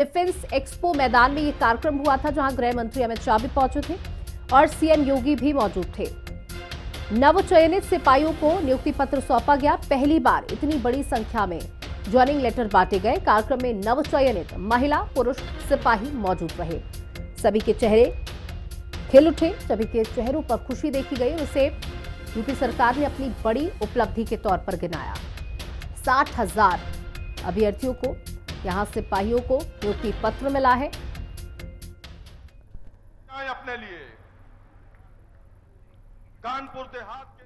Defence expo मैदान में ये कार्यक्रम हुआ था, जहां गृह मंत्री अमित शाह भी पहुंचे थे और सीएम योगी भी मौजूद थे। नवचयनित सिपाहियों को नियुक्ति पत्र सौंपा गया। पहली बार इतनी बड़ी संख्या में ज्वाइनिंग लेटर बांटे गए। कार्यक्रम में नवचयनित महिला पुरुष सिपाही मौजूद रहे। सभी के चेहरे खिल उठे, सभी के चेहरों पर खुशी देखी गई। उसे यूपी सरकार ने अपनी बड़ी उपलब्धि के तौर पर गिनाया। 60,000 अभ्यर्थियों को, यहां सिपाहियों को नियुक्ति पत्र मिला है। अपने लिए कानपुर देहात के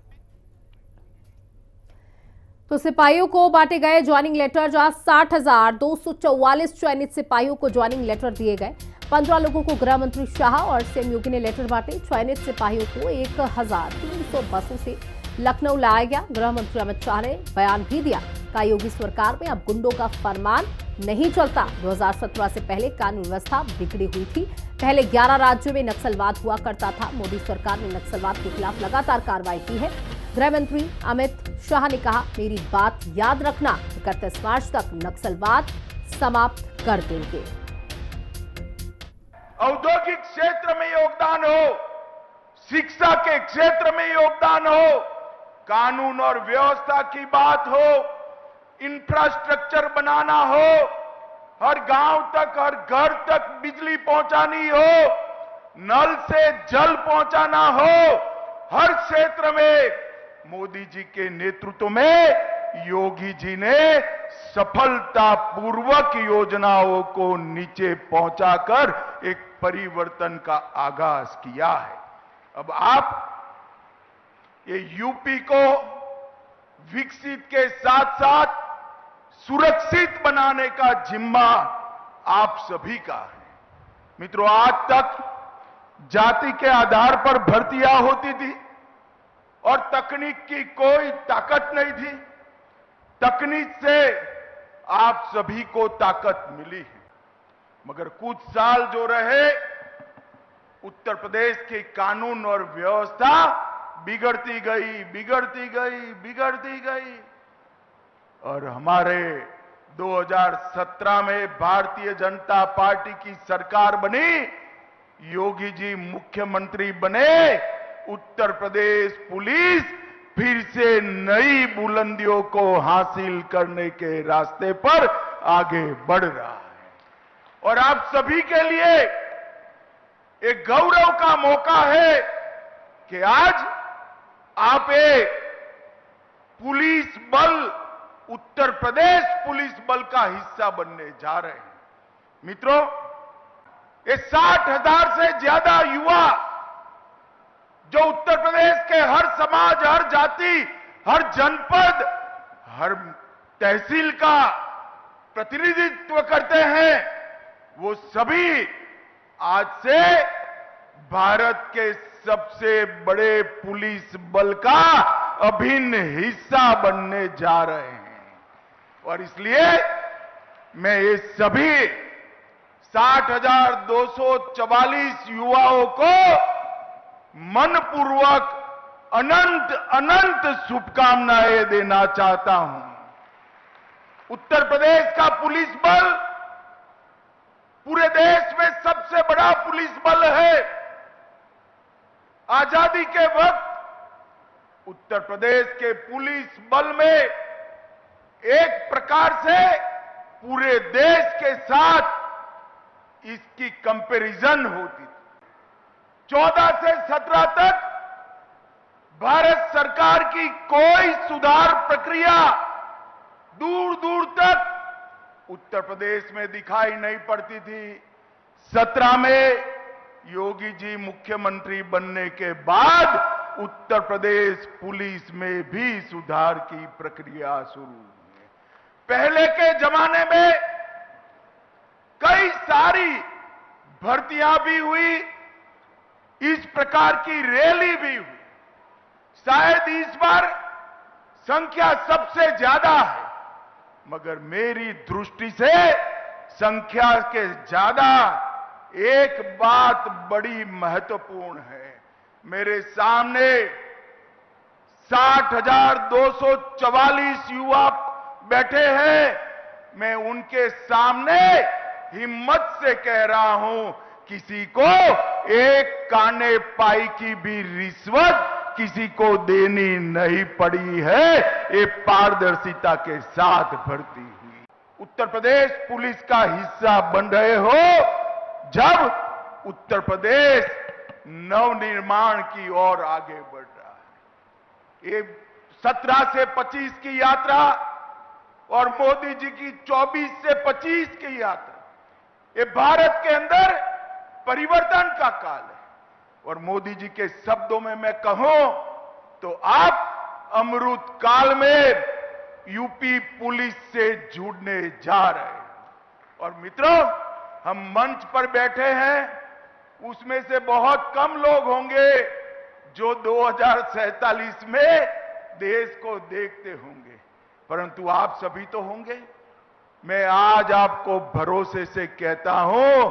तो सिपाहियों को बांटे गए ज्वाइनिंग लेटर, जहां 60,244 चयनित सिपाहियों को ज्वाइनिंग लेटर दिए गए। 15 लोगों को गृह मंत्री शाह और सीएम योगी ने लेटर बांटे। चयनित सिपाहियों को 1,300 बसों से लखनऊ लाया गया। गृह मंत्री अमित शाह ने बयान भी दिया। कहा, योगी सरकार में अब गुंडों का फरमान नहीं चलता। 2017 से पहले कानून व्यवस्था बिगड़ी हुई थी। पहले 11 राज्यों में नक्सलवाद हुआ करता था। मोदी सरकार ने नक्सलवाद के खिलाफ लगातार कार्रवाई की है। गृह मंत्री अमित शाह ने कहा, मेरी बात याद रखना, 31 मार्च तक नक्सलवाद समाप्त कर देंगे। औद्योगिक क्षेत्र में योगदान हो, शिक्षा के क्षेत्र में योगदान हो, कानून और व्यवस्था की बात हो, इंफ्रास्ट्रक्चर बनाना हो, हर गांव तक, हर घर तक बिजली पहुंचानी हो, नल से जल पहुंचाना हो, हर क्षेत्र में मोदी जी के नेतृत्व में योगी जी ने सफलतापूर्वक योजनाओं को नीचे पहुंचाकर एक परिवर्तन का आगाज किया है। अब आप ये यूपी को विकसित के साथ साथ सुरक्षित बनाने का जिम्मा आप सभी का है। मित्रों, आज तक जाति के आधार पर भर्तियां होती थी और तकनीक की कोई ताकत नहीं थी। तकनीक से आप सभी को ताकत मिली है, मगर कुछ साल जो रहे, उत्तर प्रदेश की कानून और व्यवस्था बिगड़ती गई और हमारे 2017 में भारतीय जनता पार्टी की सरकार बनी, योगी जी मुख्यमंत्री बने, उत्तर प्रदेश पुलिस फिर से नई बुलंदियों को हासिल करने के रास्ते पर आगे बढ़ रहा है। और आप सभी के लिए एक गौरव का मौका है कि आज आप एक पुलिस बल, उत्तर प्रदेश पुलिस बल का हिस्सा बनने जा रहे हैं। मित्रों, ये 60,000 से ज्यादा युवा जो उत्तर प्रदेश के हर समाज, हर जाति, हर जनपद, हर तहसील का प्रतिनिधित्व करते हैं, वो सभी आज से भारत के सबसे बड़े पुलिस बल का अभिन्न हिस्सा बनने जा रहे हैं। और इसलिए मैं ये सभी 60,244 युवाओं को मनपूर्वक अनंत अनंत शुभकामनाएं देना चाहता हूं। उत्तर प्रदेश का पुलिस बल पूरे देश में सबसे बड़ा पुलिस बल है। आजादी के वक्त उत्तर प्रदेश के पुलिस बल में एक प्रकार से पूरे देश के साथ इसकी कंपैरिजन होती थी। 14 से 17 तक भारत सरकार की कोई सुधार प्रक्रिया दूर दूर तक उत्तर प्रदेश में दिखाई नहीं पड़ती थी। 17 में योगी जी मुख्यमंत्री बनने के बाद उत्तर प्रदेश पुलिस में भी सुधार की प्रक्रिया शुरू हुई। पहले के जमाने में कई सारी भर्तियां भी हुई, इस प्रकार की रैली भी हुई। शायद इस बार संख्या सबसे ज्यादा है, मगर मेरी दृष्टि से संख्या के ज्यादा एक बात बड़ी महत्वपूर्ण है। मेरे सामने 60,244 युवा बैठे हैं। मैं उनके सामने हिम्मत से कह रहा हूं, किसी को एक काने पाई की भी रिश्वत किसी को देनी नहीं पड़ी है। ये पारदर्शिता के साथ भर्ती हुई। उत्तर प्रदेश पुलिस का हिस्सा बन रहे हो जब उत्तर प्रदेश नवनिर्माण की ओर आगे बढ़ रहा है। ये 17 से 25 की यात्रा और मोदी जी की 24 से 25 की यात्रा, ये भारत के अंदर परिवर्तन का काल है। और मोदी जी के शब्दों में मैं कहूं तो आप अमृत काल में यूपी पुलिस से जुड़ने जा रहे हैं। और मित्रों, हम मंच पर बैठे हैं, उसमें से बहुत कम लोग होंगे जो 2047 में देश को देखते होंगे, परंतु आप सभी तो होंगे। मैं आज आपको भरोसे से कहता हूं,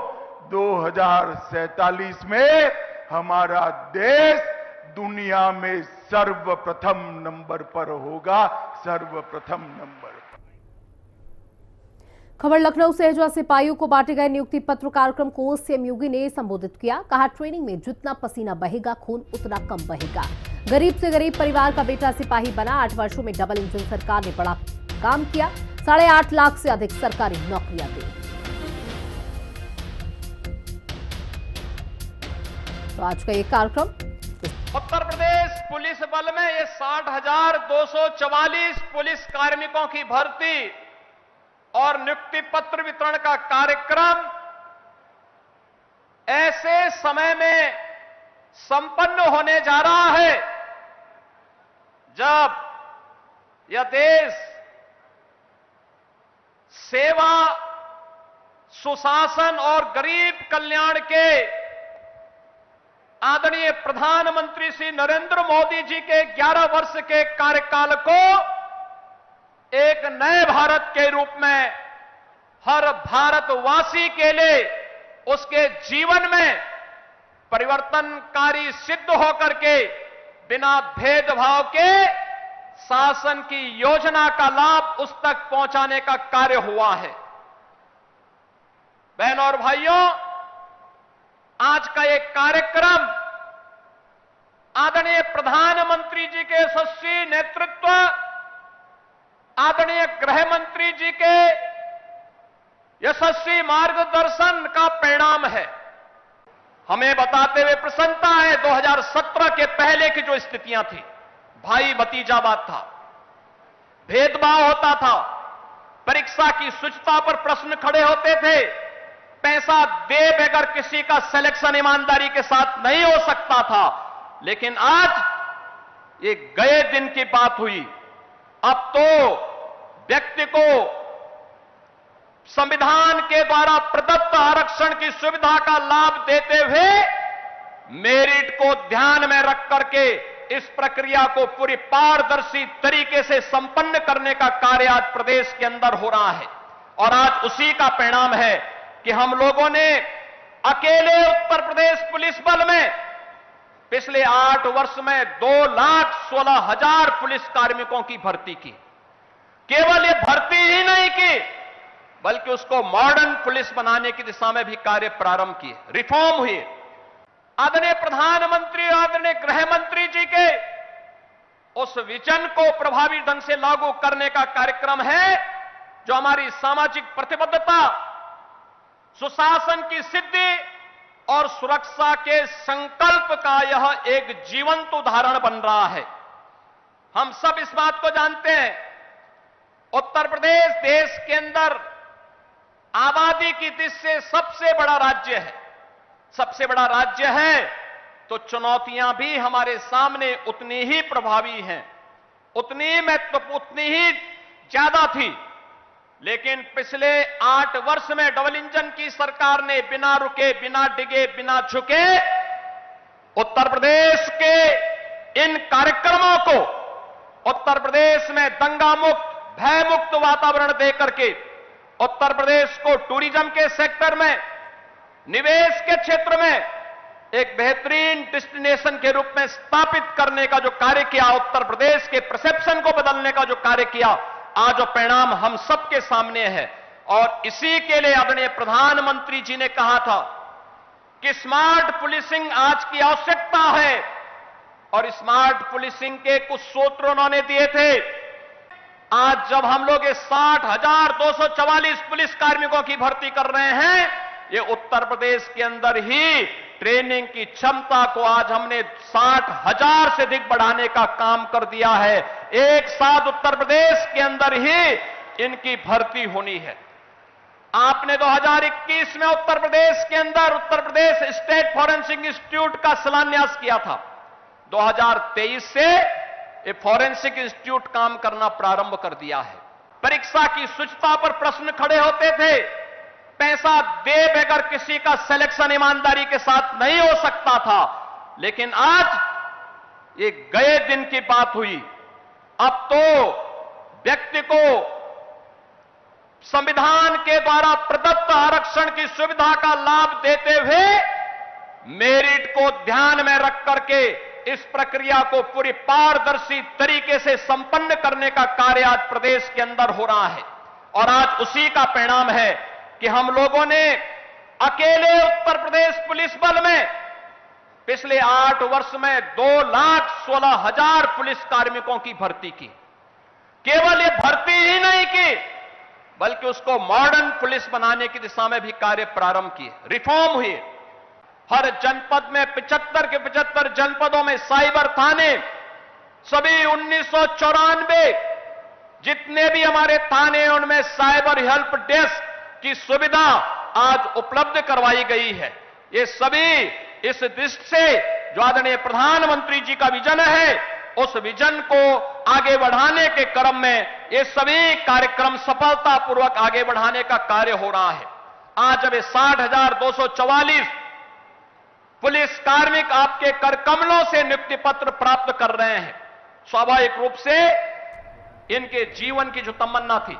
2047 में हमारा देश दुनिया में सर्वप्रथम नंबर पर होगा, सर्वप्रथम नंबर। खबर लखनऊ से है, जहां सिपाहियों को बांटे गए नियुक्ति पत्र कार्यक्रम को सीएम योगी ने संबोधित किया। कहा, ट्रेनिंग में जितना पसीना बहेगा, खून उतना कम बहेगा। गरीब से गरीब परिवार का बेटा सिपाही बना। 8 वर्षों में डबल इंजन सरकार ने बड़ा काम किया। 8.5 लाख से अधिक सरकारी नौकरियां दी। तो आज का ये कार्यक्रम उत्तर प्रदेश पुलिस बल में ये 60,244 पुलिस कार्मिकों की भर्ती और नियुक्ति पत्र वितरण का कार्यक्रम ऐसे समय में संपन्न होने जा रहा है जब यह देश सेवा, सुशासन और गरीब कल्याण के आदरणीय प्रधानमंत्री श्री नरेंद्र मोदी जी के 11 वर्ष के कार्यकाल को एक नए भारत के रूप में हर भारतवासी के लिए उसके जीवन में परिवर्तनकारी सिद्ध होकर के बिना भेदभाव के शासन की योजना का लाभ उस तक पहुंचाने का कार्य हुआ है। बहनों और भाइयों, आज का एक कार्यक्रम आदरणीय प्रधानमंत्री जी के यशस्वी नेतृत्व, आदरणीय गृह मंत्री जी के यशस्वी मार्गदर्शन का परिणाम है। हमें बताते हुए प्रसन्नता है, 2017 के पहले की जो स्थितियां थी, भाई भतीजावाद था, भेदभाव होता था, परीक्षा की शुचिता पर प्रश्न खड़े होते थे, पैसा दे बगैर किसी का सिलेक्शन ईमानदारी के साथ नहीं हो सकता था। लेकिन आज ये गए दिन की बात हुई। अब तो व्यक्ति को संविधान के द्वारा प्रदत्त आरक्षण की सुविधा का लाभ देते हुए मेरिट को ध्यान में रख करके इस प्रक्रिया को पूरी पारदर्शी तरीके से संपन्न करने का कार्य आज प्रदेश के अंदर हो रहा है। और आज उसी का परिणाम है कि हम लोगों ने अकेले उत्तर प्रदेश पुलिस बल में पिछले 8 वर्ष में 2,16,000 पुलिस कार्मिकों की भर्ती की। केवल ये भर्ती ही नहीं की, बल्कि उसको मॉडर्न पुलिस बनाने की दिशा में भी कार्य प्रारंभ किए, रिफॉर्म हुए। आदरणीय प्रधानमंत्री, आदरणीय गृह मंत्री जी के उस विजन को प्रभावी ढंग से लागू करने का कार्यक्रम है, जो हमारी सामाजिक प्रतिबद्धता, सुशासन की सिद्धि और सुरक्षा के संकल्प का यह एक जीवंत उदाहरण बन रहा है। हम सब इस बात को जानते हैं, उत्तर प्रदेश देश के अंदर आबादी की दृष्टि से सबसे बड़ा राज्य है। सबसे बड़ा राज्य है तो चुनौतियां भी हमारे सामने उतनी ही प्रभावी हैं, उतनी महत्वपूर्ण, उतनी ही ज्यादा थी। लेकिन पिछले 8 वर्ष में डबल इंजन की सरकार ने बिना रुके, बिना डिगे, बिना झुके उत्तर प्रदेश के इन कार्यक्रमों को उत्तर प्रदेश में दंगा मुक्त, भय मुक्त वातावरण देकर के उत्तर प्रदेश को टूरिज्म के सेक्टर में, निवेश के क्षेत्र में एक बेहतरीन डेस्टिनेशन के रूप में स्थापित करने का जो कार्य किया, उत्तर प्रदेश के परसेप्शन को बदलने का जो कार्य किया, आज जो परिणाम हम सबके सामने है। और इसी के लिए आदरणीय प्रधानमंत्री जी ने कहा था कि स्मार्ट पुलिसिंग आज की आवश्यकता है, और स्मार्ट पुलिसिंग के कुछ सूत्र उन्होंने दिए थे। आज जब हम लोग ये 60,244 पुलिस कार्मिकों की भर्ती कर रहे हैं, ये उत्तर प्रदेश के अंदर ही ट्रेनिंग की क्षमता को आज हमने 60,000 से अधिक बढ़ाने का काम कर दिया है। एक साथ उत्तर प्रदेश के अंदर ही इनकी भर्ती होनी है। आपने 2021 में उत्तर प्रदेश के अंदर Uttar Pradesh state forensic institute का शिलान्यास किया था। 2023 से ये फॉरेंसिक इंस्टीट्यूट काम करना प्रारंभ कर दिया है। परीक्षा की शुचिता पर प्रश्न खड़े होते थे, पैसा दे बगैर किसी का सिलेक्शन ईमानदारी के साथ नहीं हो सकता था, लेकिन आज ये गए दिन की बात हुई। अब तो व्यक्ति को संविधान के द्वारा प्रदत्त आरक्षण की सुविधा का लाभ देते हुए मेरिट को ध्यान में रख करके इस प्रक्रिया को पूरी पारदर्शी तरीके से संपन्न करने का कार्य आज प्रदेश के अंदर हो रहा है। और आज उसी का परिणाम है कि हम लोगों ने अकेले उत्तर प्रदेश पुलिस बल में पिछले 8 वर्ष में 2,16,000 पुलिस कार्मिकों की भर्ती की। केवल ये भर्ती ही नहीं की, बल्कि उसको मॉडर्न पुलिस बनाने की दिशा में भी कार्य प्रारंभ किए, रिफॉर्म हुए। हर जनपद में 75 के 75 जनपदों में साइबर थाने, सभी 1994 जितने भी हमारे थाने हैं उनमें साइबर हेल्प डेस्क की सुविधा आज उपलब्ध करवाई गई है। ये सभी इस दृष्टि से जो आदरणीय प्रधानमंत्री जी का विजन है, उस विजन को आगे बढ़ाने के क्रम में ये सभी कार्यक्रम सफलतापूर्वक आगे बढ़ाने का कार्य हो रहा है। आज जब 60,244 पुलिस कार्मिक आपके कर कमलों से नियुक्ति पत्र प्राप्त कर रहे हैं, स्वाभाविक रूप से इनके जीवन की जो तमन्ना थी